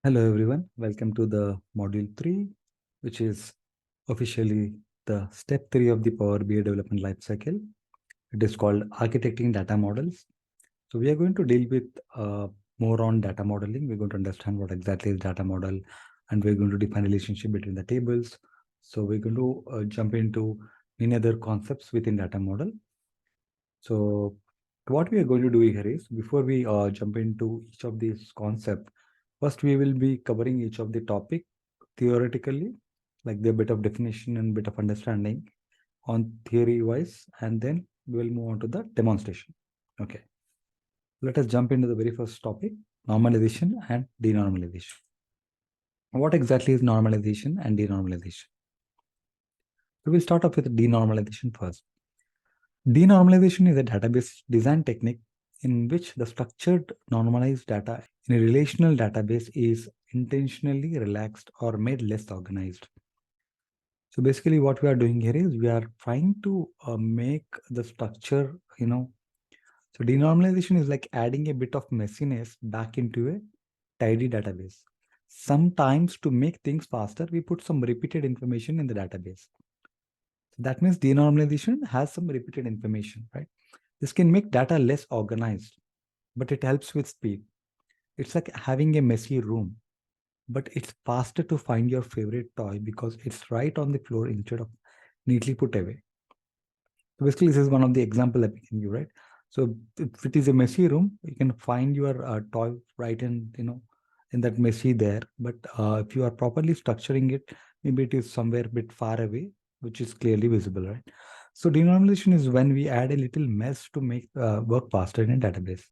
Hello everyone, welcome to the module 3, which is officially the step 3 of the Power BI development lifecycle. It is called architecting data models. So we are going to deal with more on data modeling. We're going to understand what exactly is data model, and we're going to define relationship between the tables. So we're going to jump into many other concepts within data model. So what we are going to do here is, before we jump into each of these concepts, first we will be covering each of the topic theoretically, like the bit of definition and bit of understanding on theory wise, and then we will move on to the demonstration. Okay. Let us jump into the very first topic, normalization and denormalization. What exactly is normalization and denormalization? So we'll start off with denormalization first. Denormalization is a database design technique in which the structured normalized data in a relational database is intentionally relaxed or made less organized. So basically what we are doing here is we are trying to make the structure, so denormalization is like adding a bit of messiness back into a tidy database. Sometimes to make things faster, we put some repeated information in the database. So that means denormalization has some repeated information, right? This can make data less organized, but it helps with speed. It's like having a messy room, but it's faster to find your favorite toy because it's right on the floor instead of neatly put away. So basically, this is one of the example I'm giving you, right? So if it is a messy room, you can find your toy right in that messy there. But if you are properly structuring it, maybe it is somewhere a bit far away, which is clearly visible, right? So denormalization is when we add a little mess to make work faster in a database.